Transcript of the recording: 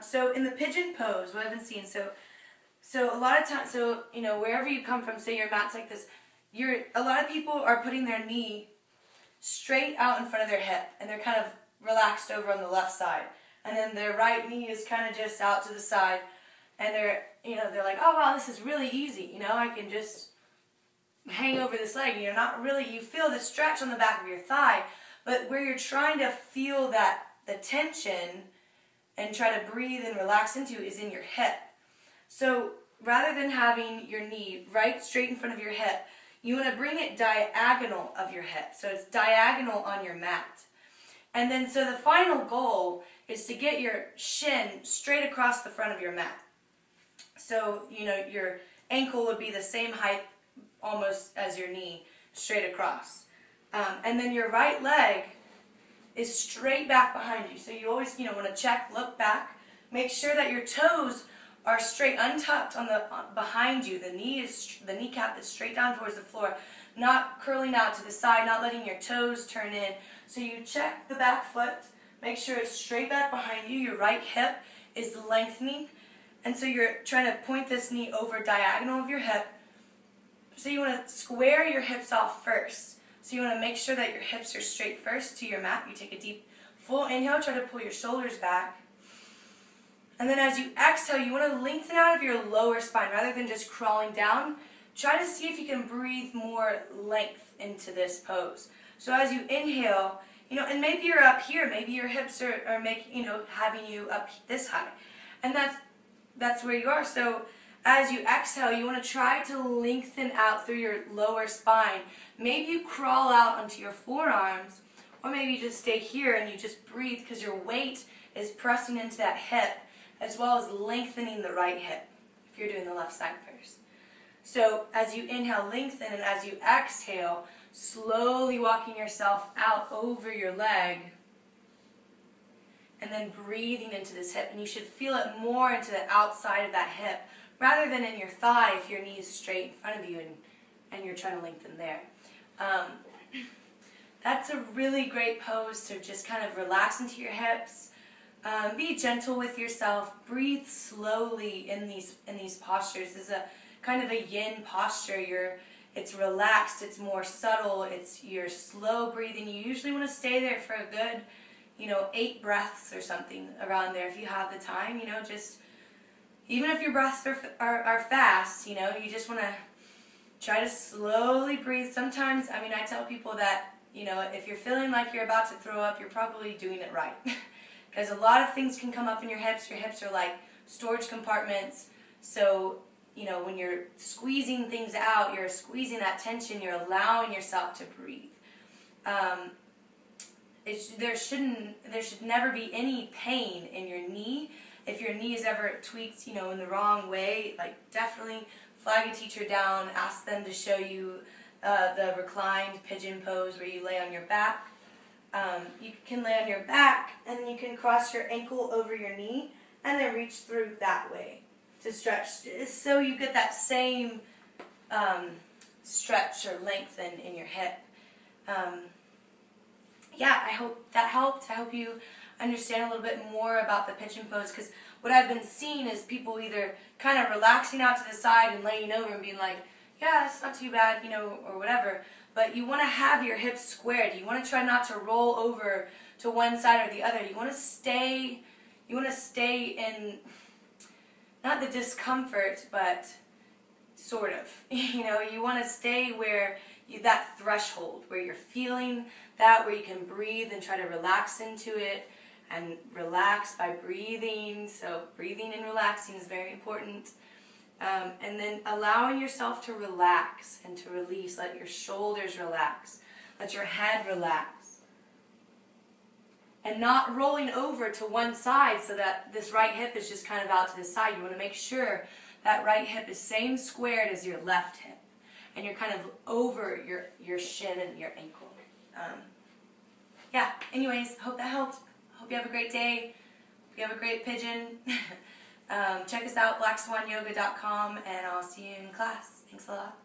So in the pigeon pose, what I've been seeing, so a lot of times, so you know, wherever you come from, say your mat's like this, a lot of people are putting their knee straight out in front of their hip, and they're kind of relaxed over on the left side, and then their right knee is kind of just out to the side, and they're like, oh wow, this is really easy, I can just hang over this leg. Not really, you feel the stretch on the back of your thigh, but where you're trying to feel the tension and try to breathe and relax into is in your hip. So rather than having your knee right straight in front of your hip, you want to bring it diagonal of your hip. So it's diagonal on your mat. And then so the final goal is to get your shin straight across the front of your mat. So, your ankle would be the same height almost as your knee, straight across. And then your right leg is straight back behind you. So you always, want to check, look back, make sure that your toes are straight, untucked on behind you. The kneecap is straight down towards the floor, not curling out to the side, not letting your toes turn in. So you check the back foot, make sure it's straight back behind you. Your right hip is lengthening, and so you're trying to point this knee over diagonal of your hip. So you want to square your hips off first. So you want to make sure that your hips are straight first to your mat. You take a deep, full inhale, try to pull your shoulders back. And then as you exhale, you want to lengthen out of your lower spine rather than just crawling down. Try to see if you can breathe more length into this pose. So as you inhale, and maybe you're up here, maybe your hips are making, having you up this high. And that's where you are. So as you exhale, you want to try to lengthen out through your lower spine. Maybe you crawl out onto your forearms, or maybe you just stay here and you just breathe because your weight is pressing into that hip, as well as lengthening the right hip if you're doing the left side first. So as you inhale, lengthen, and as you exhale, slowly walking yourself out over your leg, and then breathing into this hip. And you should feel it more into the outside of that hip rather than in your thigh if your knee is straight in front of you and you're trying to lengthen there. That's a really great pose to just kind of relax into your hips. Be gentle with yourself. Breathe slowly in these postures. This is a kind of a yin posture. It's relaxed. It's more subtle. You're slow breathing. You usually want to stay there for a good, 8 breaths or something around there if you have the time. Just even if your breaths are fast, you just want to try to slowly breathe. Sometimes, I tell people that, if you're feeling like you're about to throw up, you're probably doing it right. Because a lot of things can come up in your hips. Your hips are like storage compartments. So, when you're squeezing things out, you're squeezing that tension, you're allowing yourself to breathe. There should never be any pain in your knee. If your knee is ever tweaked, in the wrong way, definitely flag a teacher down, ask them to show you the reclined pigeon pose where you lay on your back. You can lay on your back, and then you can cross your ankle over your knee, and then reach through that way to stretch, so you get that same stretch or lengthen in your hip. Yeah, I hope that helped. I hope you understand a little bit more about the pigeon pose, because what I've been seeing is people either kind of relaxing out to the side and laying over and being like, yeah, it's not too bad, or whatever. But you want to have your hips squared. You want to try not to roll over to one side or the other. You want to stay in, not the discomfort, but sort of. You want to stay where that threshold, where you're feeling that, where you can breathe and try to relax into it, and relax by breathing. So breathing and relaxing is very important. And then allowing yourself to relax and to release. Let your shoulders relax. Let your head relax. And not rolling over to one side so that this right hip is just kind of out to the side. You want to make sure that right hip is same squared as your left hip. And you're kind of over your shin and your ankle. Yeah, anyways, hope that helped. Hope you have a great day. Hope you have a great pigeon. Check us out, blackswanyoga.com, and I'll see you in class. Thanks a lot.